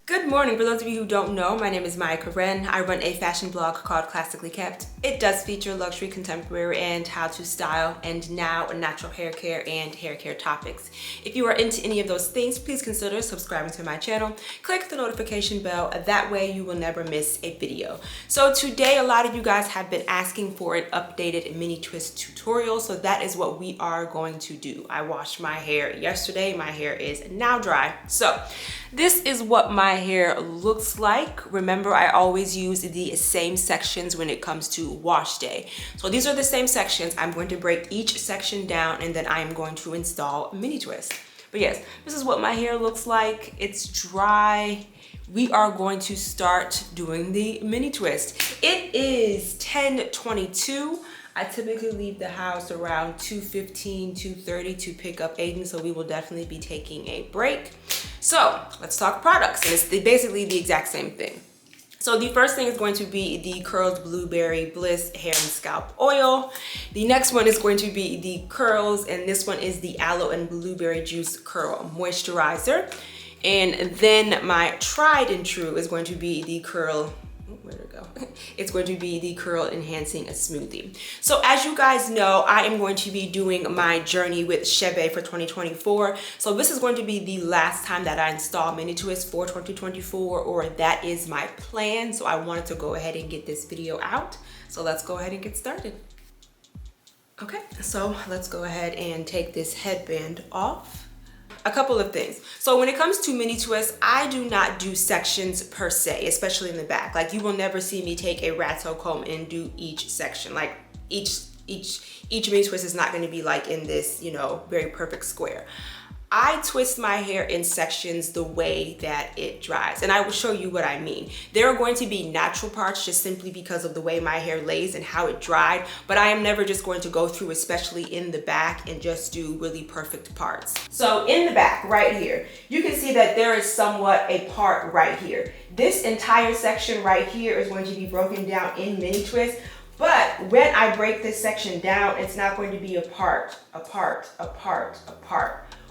Good morning. For those of you who don't know, my name is Maya Karen. I run a fashion blog called Classically Kept. It does feature luxury, contemporary, and how to style, and now natural hair care and hair care topics. If you are into any of those things, please consider subscribing to my channel. Click the notification bell. That way you will never miss a video. So today, a lot of you guys have been asking for an updated mini twist tutorial. So that is what we are going to do. I washed my hair yesterday. My hair is now dry. So this is what my hair looks like. Remember, I always use the same sections when it comes to wash day. So these are the same sections. I'm going to break each section down and then I am going to install a mini twist. But yes, this is what my hair looks like. It's dry. We are going to start doing the mini twist. It is 10:22. I typically leave the house around 2:15, 2:30 to pick up Aiden, so we will definitely be taking a break. So let's talk products, and it's basically the exact same thing. So the first thing is going to be the Curls Blueberry Bliss Hair and Scalp Oil. The next one is going to be the Curls, and this one is the Aloe and Blueberry Juice Curl Moisturizer. And then my tried and true is going to be the Curl, where'd it go? It's going to be the Curl Enhancing Smoothie. So as you guys know, I am going to be doing my journey with Chebe for 2024. So this is going to be the last time that I install mini twist for 2024, or that is my plan. So I wanted to go ahead and get this video out. So let's go ahead and get started. Okay, so let's go ahead and take this headband off. A couple of things. So when it comes to mini twists, I do not do sections per se, especially in the back. Like, you will never see me take a rat tail comb and do each section. Like each mini twist is not going to be like in this, you know, very perfect square. I twist my hair in sections the way that it dries, and I will show you what I mean. There are going to be natural parts just simply because of the way my hair lays and how it dried, but I am never just going to go through, especially in the back, and just do really perfect parts. So in the back right here, you can see that there is somewhat a part right here. This entire section right here is going to be broken down in mini twists. But when I break this section down, it's not going to be a part,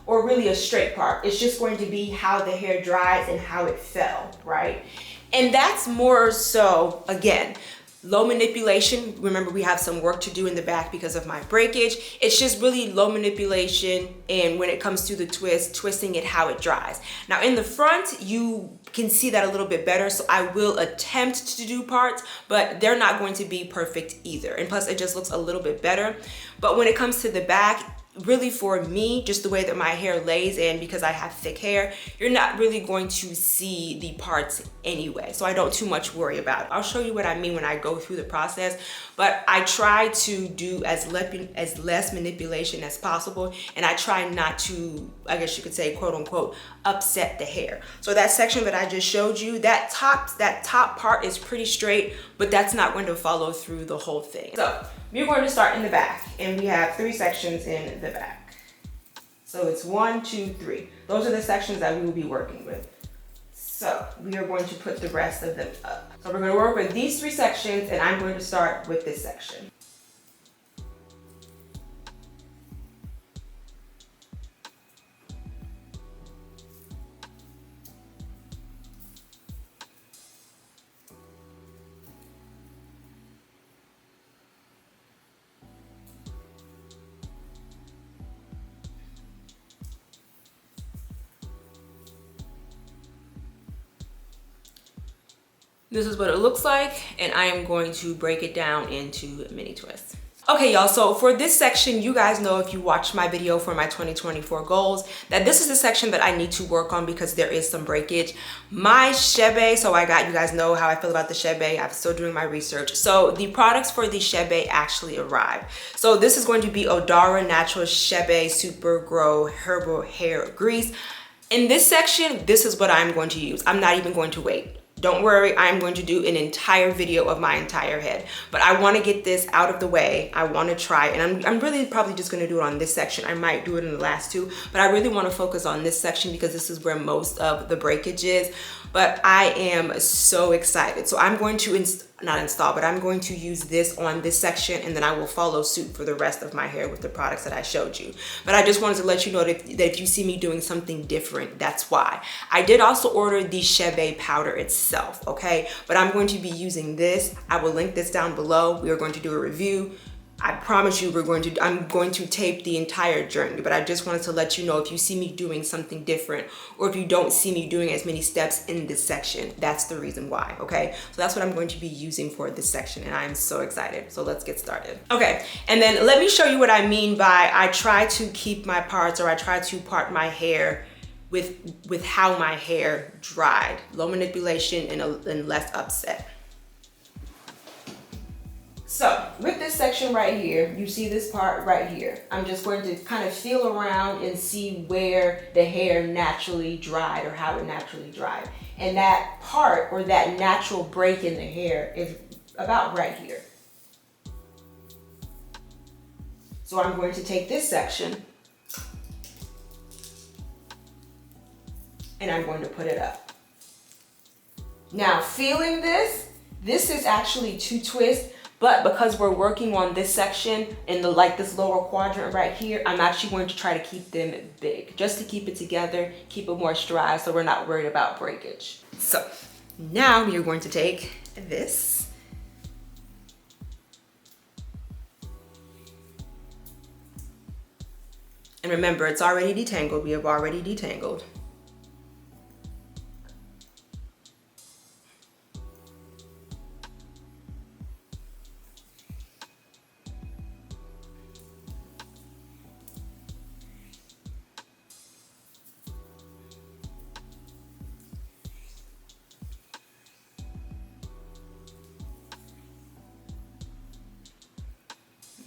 or really a straight part. It's just going to be how the hair dries and how it fell, right? And that's more so, again, low manipulation. Remember, we have some work to do in the back because of my breakage. It's just really low manipulation, and when it comes to the twist, twisting it how it dries. Now in the front, you can see that a little bit better, so I will attempt to do parts, but they're not going to be perfect either. And plus, it just looks a little bit better. But when it comes to the back, really for me, just the way that my hair lays, and because I have thick hair, you're not really going to see the parts anyway, so I don't too much worry about it. I'll show you what I mean when I go through the process, but I try to do as less manipulation as possible, and I try not to, I guess you could say, quote unquote, upset the hair. So that section that I just showed you, that top part is pretty straight, but that's not going to follow through the whole thing. So we're going to start in the back, and we have 3 sections in the back. So it's 1, 2, 3. Those are the sections that we will be working with. So we are going to put the rest of them up. So we're going to work with these 3 sections, and I'm going to start with this section. This is what it looks like, and I am going to break it down into mini twists. Okay, y'all, so for this section, you guys know, if you watched my video for my 2024 goals, that this is the section that I need to work on because there is some breakage. My Chebe, so you guys know how I feel about the Chebe. I'm still doing my research. So the products for the Chebe actually arrived. So this is going to be Odara Natural Chebe Super Grow Herbal Hair Grease. In this section, this is what I'm going to use. I'm not even going to wait. Don't worry, I'm going to do an entire video of my entire head, but I want to get this out of the way. I want to try, and I'm really probably just going to do it on this section. I might do it in the last 2, but I really want to focus on this section because this is where most of the breakage is. But I am so excited. So I'm going to not install, but I'm going to use this on this section, and then I will follow suit for the rest of my hair with the products that I showed you. But I just wanted to let you know that if you see me doing something different, that's why. I did also order the Cheve powder itself, okay? But I'm going to be using this. I will link this down below. We are going to do a review. I promise you I'm going to tape the entire journey, but I just wanted to let you know if you see me doing something different, or if you don't see me doing as many steps in this section, that's the reason why, okay? So that's what I'm going to be using for this section, and I'm so excited. So let's get started. Okay, and then let me show you what I mean by I try to keep my parts, or I try to part my hair with how my hair dried. Low manipulation and less upset. So with this section right here, you see this part right here. I'm just going to kind of feel around and see where the hair naturally dried, or how it naturally dried. And that part, or that natural break in the hair, is about right here. So I'm going to take this section and I'm going to put it up. Now feeling this is actually 2 twists. But because we're working on this section in this lower quadrant right here, I'm actually going to try to keep them big, just to keep it together, keep it moisturized, so we're not worried about breakage. So now you're going to take this. And remember, it's already detangled. We have already detangled.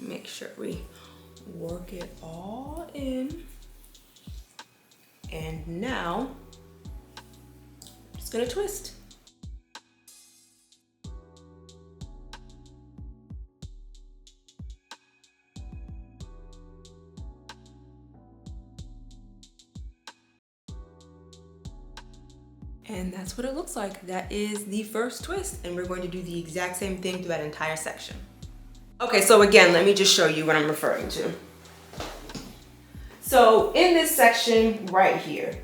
Make sure we work it all in. And now, I'm just gonna twist. And that's what it looks like. That is the first twist, and we're going to do the exact same thing through that entire section. Okay, so again, let me just show you what I'm referring to. So in this section right here,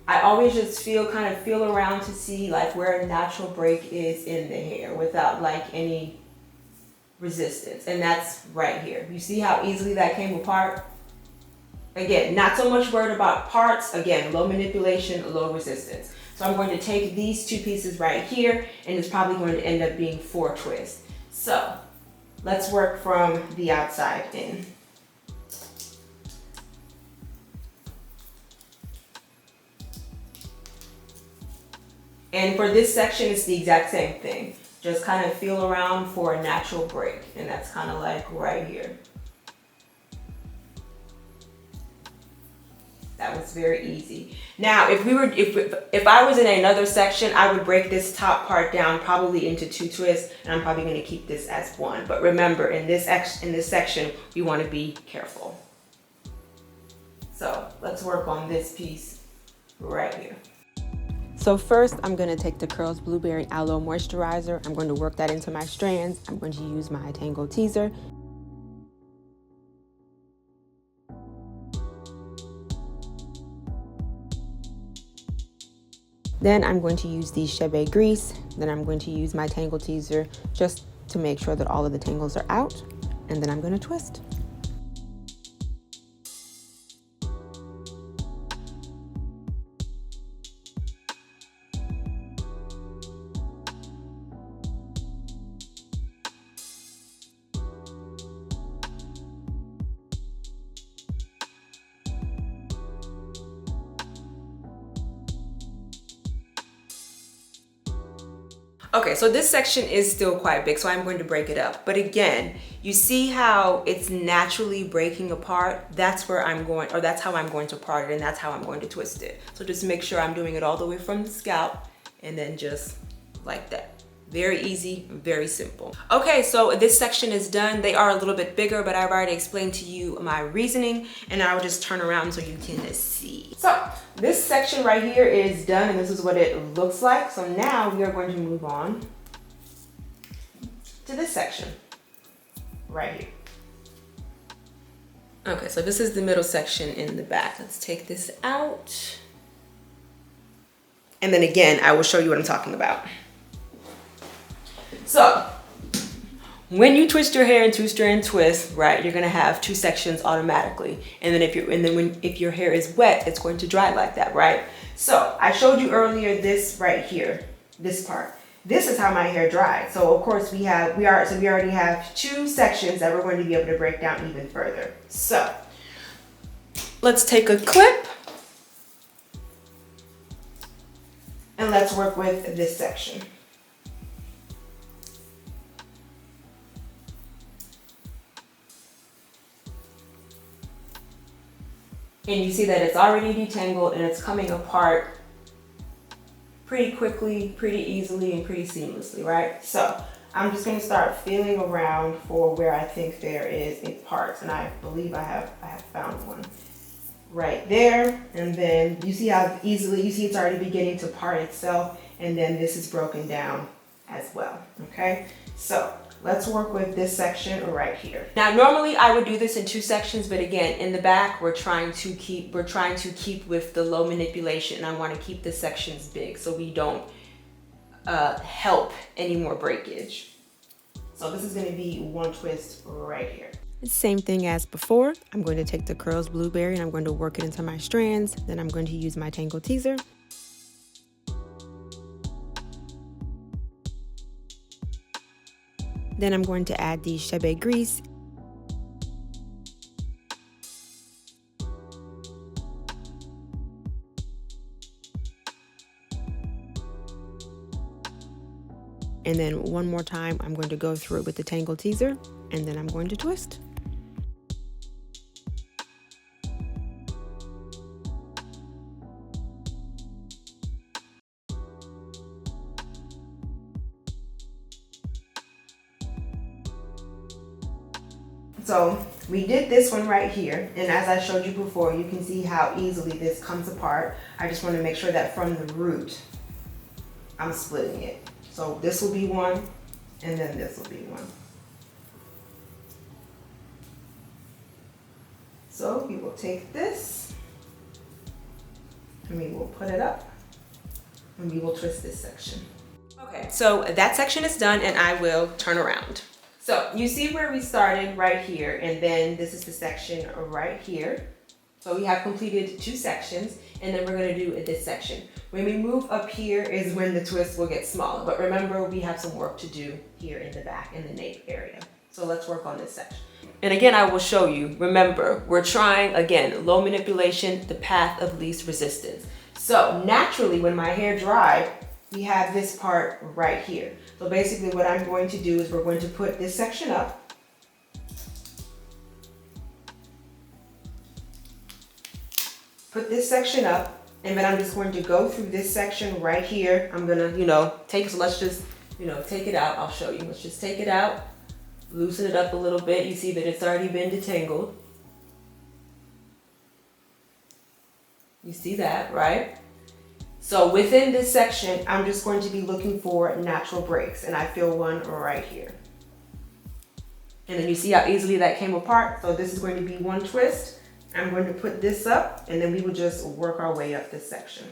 I always just kind of feel around to see like where a natural break is in the hair without like any resistance. And that's right here. You see how easily that came apart? Again, not so much worried about parts. Again, low manipulation, low resistance. So I'm going to take these 2 pieces right here, and it's probably going to end up being 4 twists. So let's work from the outside in. And for this section, it's the exact same thing. Just kind of feel around for a natural break, and that's kind of like right here. That was very easy. Now, if I was in another section, I would break this top part down probably into 2 twists, and I'm probably going to keep this as 1. But remember, in this section, we want to be careful. So let's work on this piece right here. So first, I'm going to take the Curls Blueberry Aloe Moisturizer. I'm going to work that into my strands. I'm going to use my Tangle Teaser. Then I'm going to use the Cheve grease. Then I'm going to use my Tangle Teaser just to make sure that all of the tangles are out. And then I'm going to twist. Okay, so this section is still quite big, so I'm going to break it up. But again, you see how it's naturally breaking apart? That's where I'm going, or that's how I'm going to part it, and that's how I'm going to twist it. So just make sure I'm doing it all the way from the scalp, and then just like that. Very easy, very simple. Okay, so this section is done. They are a little bit bigger, but I've already explained to you my reasoning, and I will just turn around so you can see. So this section right here is done, and this is what it looks like. So now we are going to move on to this section right here. Okay, so this is the middle section in the back. Let's take this out. And then again, I will show you what I'm talking about. So when you twist your hair in two-strand twist, right, you're gonna have two sections automatically. And then if your hair is wet, it's going to dry like that, right? So I showed you earlier this right here, this part. This is how my hair dried. So of course we already have two sections that we're going to be able to break down even further. So let's take a clip and let's work with this section. And you see that it's already detangled and it's coming apart pretty quickly, pretty easily, and pretty seamlessly, right? So I'm just gonna start feeling around for where I think there is a part, and I believe I have found one right there. And then you see how easily, you see it's already beginning to part itself, and then this is broken down as well, okay? So let's work with this section right here. Now, normally I would do this in two sections, but again, in the back, we're trying to keep with the low manipulation, and I want to keep the sections big so we don't help any more breakage. So this is going to be one twist right here. Same thing as before. I'm going to take the Curls Blueberry and I'm going to work it into my strands. Then I'm going to use my Tangle Teaser. Then I'm going to add the Chebe grease. And then one more time, I'm going to go through it with the Tangle Teaser, and then I'm going to twist. So we did this one right here, and as I showed you before, you can see how easily this comes apart. I just want to make sure that from the root, I'm splitting it. So this will be one, and then this will be one. So we will take this, and we will put it up, and we will twist this section. Okay, so that section is done, and I will turn around. So you see where we started right here, and then this is the section right here. So we have completed two sections, and then we're gonna do this section. When we move up here is when the twist will get smaller, but remember we have some work to do here in the back, in the nape area. So let's work on this section. And again, I will show you, remember, we're trying, again, low manipulation, the path of least resistance. So naturally, when my hair dried, we have this part right here. So basically what I'm going to do is we're going to put this section up. Put this section up, and then I'm just going to go through this section right here. I'm gonna, let's just, take it out. I'll show you. Let's just take it out, loosen it up a little bit. You see that it's already been detangled. You see that, right? So within this section, I'm just going to be looking for natural breaks, and I feel one right here. And then you see how easily that came apart. So this is going to be one twist. I'm going to put this up, and then we will just work our way up this section.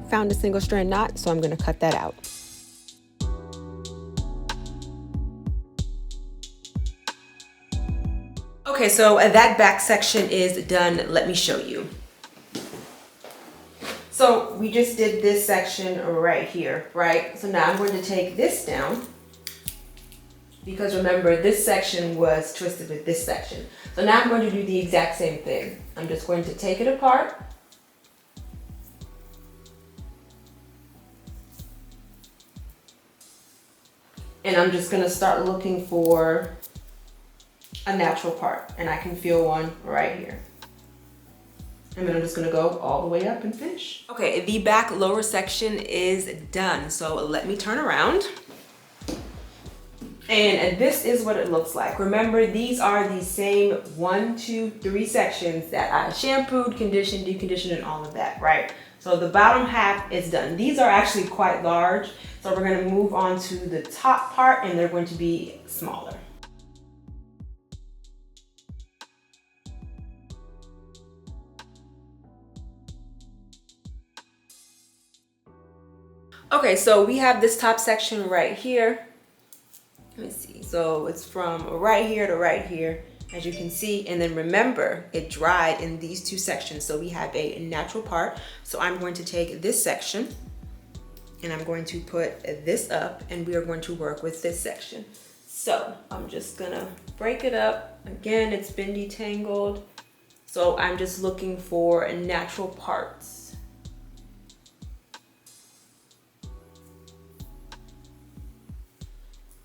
Found a single strand knot, so I'm going to cut that out. Okay, so that back section is done. Let me show you. So we just did this section right here, right? So now I'm going to take this down, because remember this section was twisted with this section. So now I'm going to do the exact same thing. I'm just going to take it apart. And I'm just going to start looking for a natural part, and I can feel one right here. And then I'm just gonna go all the way up and finish. Okay, the back lower section is done. So let me turn around. And this is what it looks like. Remember, these are the same 1, 2, 3 sections that I shampooed, conditioned, deconditioned, and all of that, right? So the bottom half is done. These are actually quite large. So we're gonna move on to the top part, and they're going to be smaller. Okay, so we have this top section right here. Let me see. So it's from right here to right here, as you can see. And then remember, it dried in these 2 sections. So we have a natural part. So I'm going to take this section and I'm going to put this up, and we are going to work with this section. So I'm just gonna break it up. Again, it's been detangled. So I'm just looking for natural parts.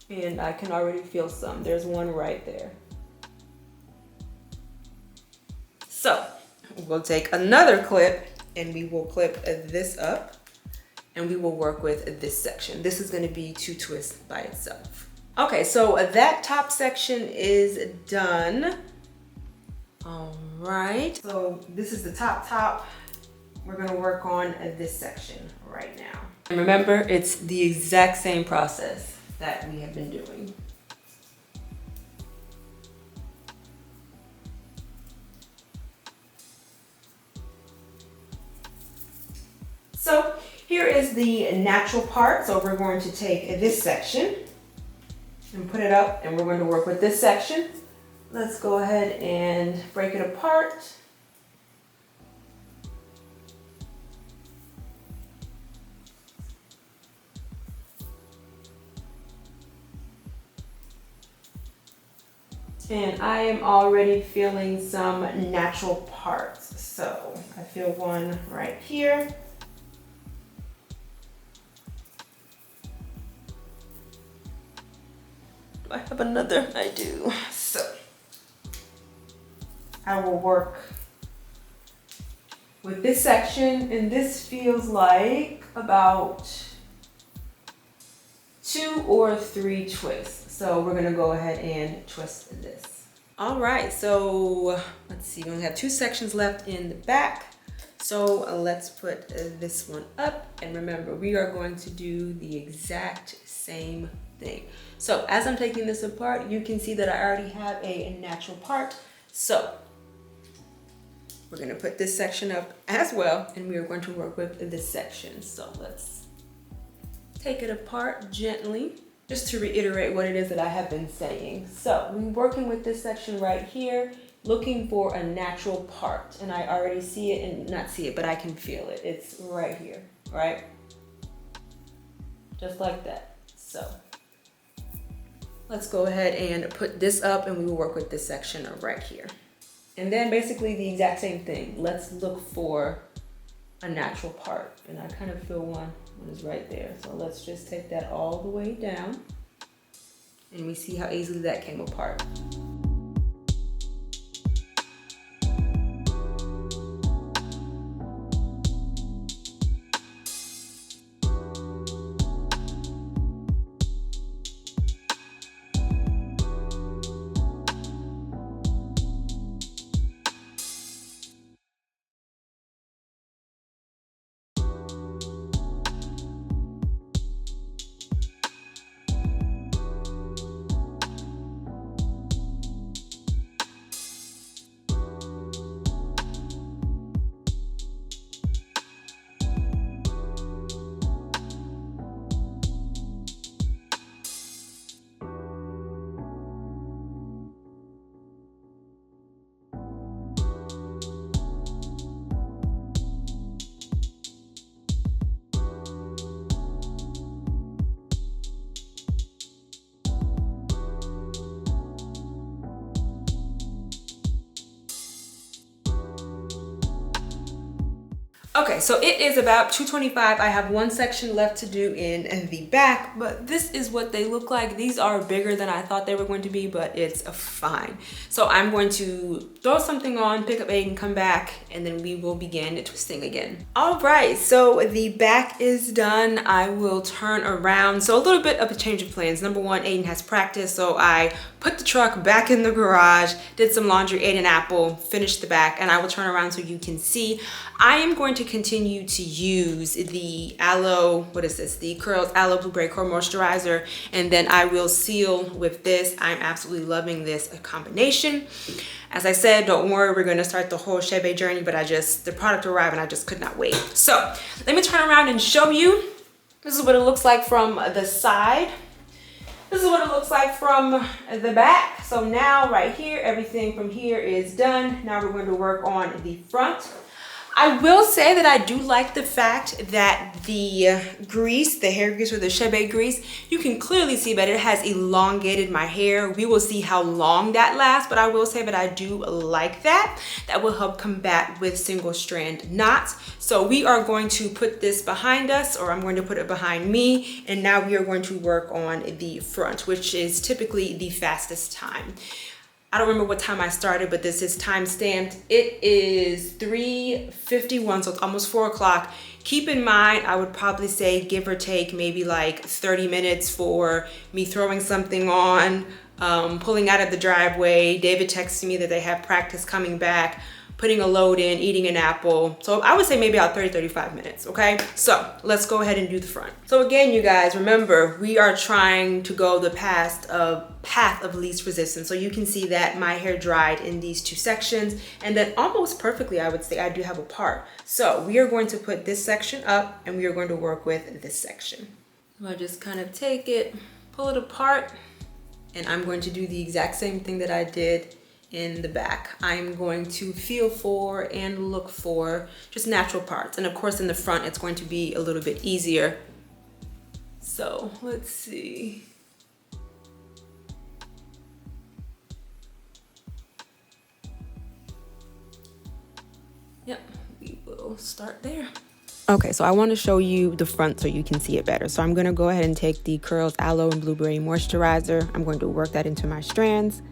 And I can already feel some. There's one right there. So we'll take another clip and we will clip this up, and we will work with this section. This is going to be 2 twists by itself. Okay, so that top section is done. All right. So this is the top. We're going to work on this section right now. And remember, it's the exact same process that we have been doing. So here is the natural part. So we're going to take this section and put it up, and we're going to work with this section. Let's go ahead and break it apart. And I am already feeling some natural parts. So I feel one right here. Do I have another? I do. So I will work with this section, and this feels like about 2 or 3 twists. So we're gonna go ahead and twist this. All right, so let's see, we only have 2 sections left in the back. So let's put this one up. And remember, we are going to do the exact same thing. So as I'm taking this apart, you can see that I already have a natural part. So we're gonna put this section up as well, and we are going to work with this section. So let's take it apart gently, just to reiterate what it is that I have been saying. So we're working with this section right here, looking for a natural part. And I already see it, and not see it, but I can feel it. It's right here, right? Just like that. So let's go ahead and put this up, and we will work with this section right here. And then basically the exact same thing. Let's look for a natural part. And I kind of feel one is right there. So let's just take that all the way down, and we see how easily that came apart. Okay, so it is about 2:25. I have one section left to do in the back, but this is what they look like. These are bigger than I thought they were going to be, but it's fine. So I'm going to throw something on, pick up Aiden, come back, and then we will begin twisting again. All right, so the back is done. I will turn around. So a little bit of a change of plans. Number one, Aiden has practice, so I put the truck back in the garage, did some laundry, ate an apple, finished the back, and I will turn around so you can see. I am going to continue to use the aloe, what is this? The Curls Aloe Blueberry Core Moisturizer, and then I will seal with this. I'm absolutely loving this combination. As I said, don't worry, we're gonna start the whole Chebe journey, but the product arrived and I just could not wait. So let me turn around and show you. This is what it looks like from the side. This is what it looks like from the back. So now right here, everything from here is done. Now we're going to work on the front. I will say that I do like the fact that the grease, the hair grease or the Chebe grease, you can clearly see that it has elongated my hair. We will see how long that lasts, but I will say that I do like that. That will help combat with single strand knots. So we are going to put this behind us, or I'm going to put it behind me, and now we are going to work on the front, which is typically the fastest time. I don't remember what time I started, but this is time stamped. It is 3:51, so it's almost 4 o'clock. Keep in mind, I would probably say give or take maybe like 30 minutes for me throwing something on, pulling out of the driveway, David texting me that they have practice coming back, putting a load in, eating an apple. So I would say maybe about 35 minutes, okay? So let's go ahead and do the front. So again, you guys, remember, we are trying to go the path of least resistance. So you can see that my hair dried in these two sections, and then almost perfectly, I would say, I do have a part. So we are going to put this section up, and we are going to work with this section. So I just kind of take it, pull it apart, and I'm going to do the exact same thing that I did in the back. I'm going to feel for and look for just natural parts. And of course in the front, it's going to be a little bit easier. So let's see. Yep, we will start there. Okay, so I want to show you the front so you can see it better. So I'm going to go ahead and take the Curls Aloe and Blueberry Moisturizer. I'm going to work that into my strands.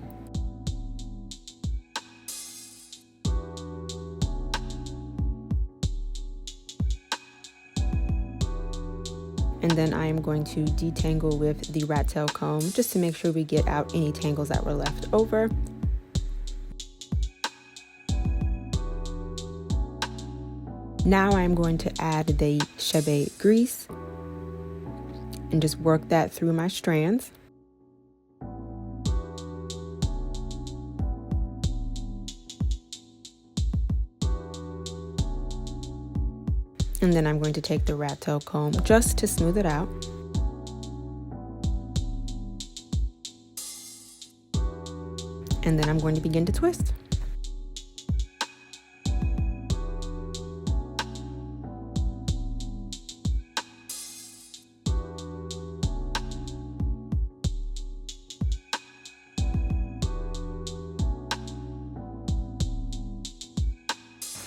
And then I am going to detangle with the rat tail comb just to make sure we get out any tangles that were left over. Now I'm going to add the Chebe grease and just work that through my strands. And then I'm going to take the rat tail comb just to smooth it out. And then I'm going to begin to twist.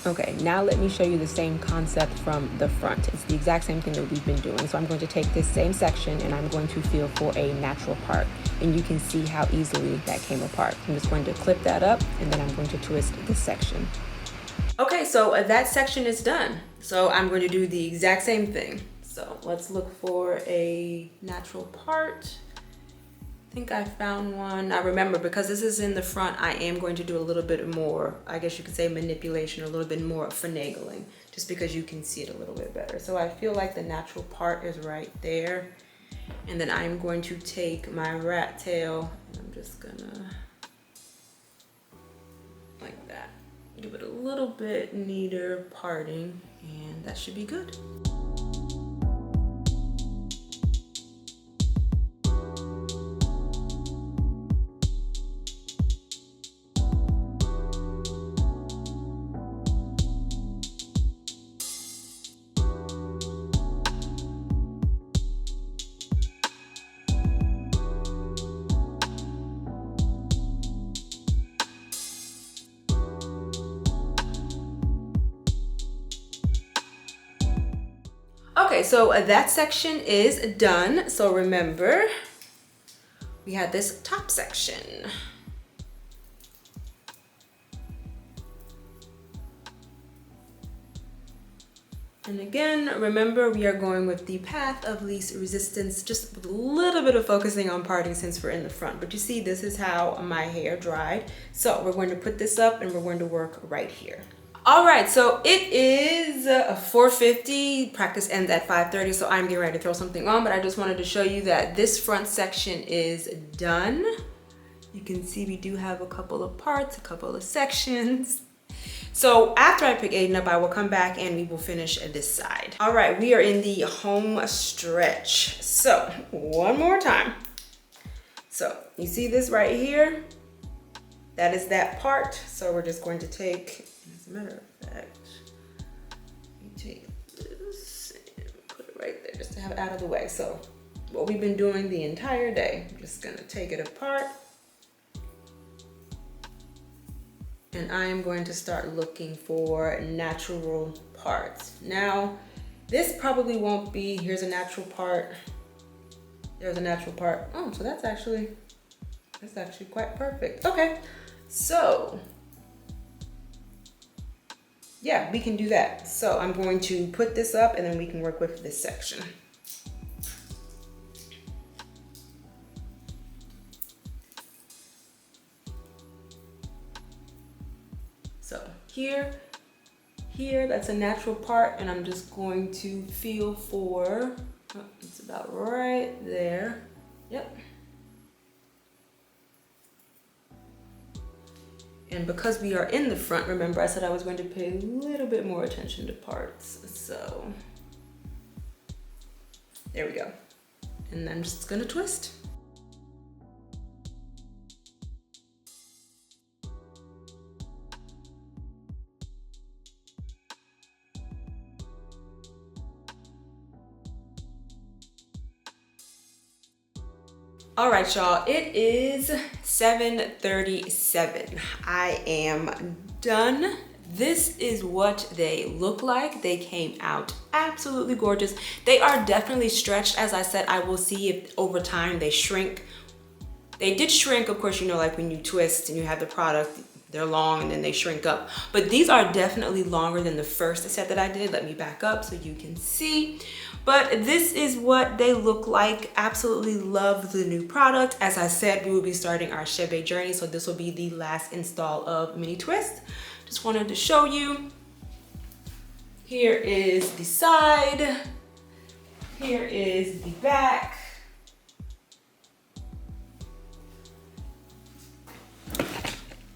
Okay, now let me show you the same concept from the front. It's the exact same thing that we've been doing. So I'm going to take this same section and I'm going to feel for a natural part. And you can see how easily that came apart. I'm just going to clip that up and then I'm going to twist this section. Okay, so that section is done. So I'm going to do the exact same thing. So let's look for a natural part. I think I found one. Now remember, because this is in the front, I am going to do a little bit more, I guess you could say manipulation, a little bit more finagling, just because you can see it a little bit better. So I feel like the natural part is right there. And then I'm going to take my rat tail and I'm just gonna, like that, give it a little bit neater parting, and that should be good. Okay, so that section is done. So remember, we had this top section. And again, remember, we are going with the path of least resistance, just with a little bit of focusing on parting since we're in the front. But you see, this is how my hair dried. So we're going to put this up and we're going to work right here. All right, so it is 4:50, practice ends at 5:30, so I'm getting ready to throw something on, but I just wanted to show you that this front section is done. You can see we do have a couple of parts, a couple of sections. So after I pick Aiden up, I will come back and we will finish this side. All right, we are in the home stretch. So one more time. So you see this right here? That is that part. So we're just going to take, as a matter of fact, you take this and put it right there just to have it out of the way. So what we've been doing the entire day, I'm just gonna take it apart. And I am going to start looking for natural parts. Now, this probably won't be, here's a natural part, there's a natural part. Oh, so that's actually quite perfect. Okay, so, yeah, we can do that. So I'm going to put this up and then we can work with this section. So here, that's a natural part, and I'm just going to feel for, oh, it's about right there. Yep. And because we are in the front, remember I said I was going to pay a little bit more attention to parts. So there we go. And I'm just gonna twist. All right, y'all, it is 7:37. I am done. This is what they look like. They came out absolutely gorgeous. They are definitely stretched. As I said, I will see if over time they shrink. They did shrink, of course, you know, like when you twist and you have the product, they're long and then they shrink up. But these are definitely longer than the first set that I did. Let me back up so you can see. But this is what they look like. Absolutely love the new product. As I said, we will be starting our Chebe journey. So this will be the last install of Mini Twist. Just wanted to show you. Here is the side. Here is the back.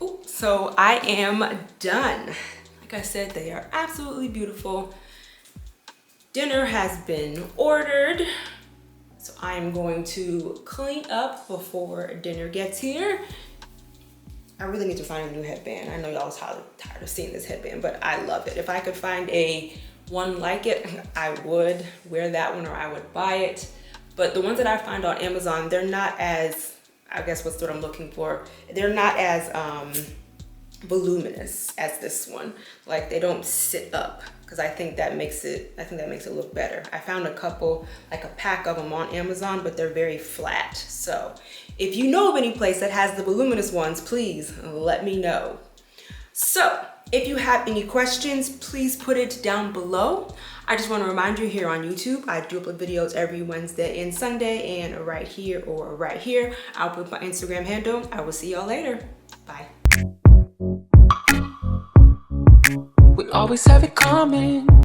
Ooh, so I am done. Like I said, they are absolutely beautiful. Dinner has been ordered, so I am going to clean up before dinner gets here. I really need to find a new headband. I know y'all was tired of seeing this headband, but I love it. If I could find one like it, I would wear that one or I would buy it. But the ones that I find on Amazon, they're not as, I guess what's what I'm looking for, they're not as voluminous as this one. Like they don't sit up. Because I think that makes it look better. I found a couple, like a pack of them on Amazon, but they're very flat. So if you know of any place that has the voluminous ones, please let me know. So if you have any questions, please put it down below. I just want to remind you, here on YouTube, I do upload videos every Wednesday and Sunday, and right here or right here, I'll put my Instagram handle. I will see y'all later. Bye. We always have it coming.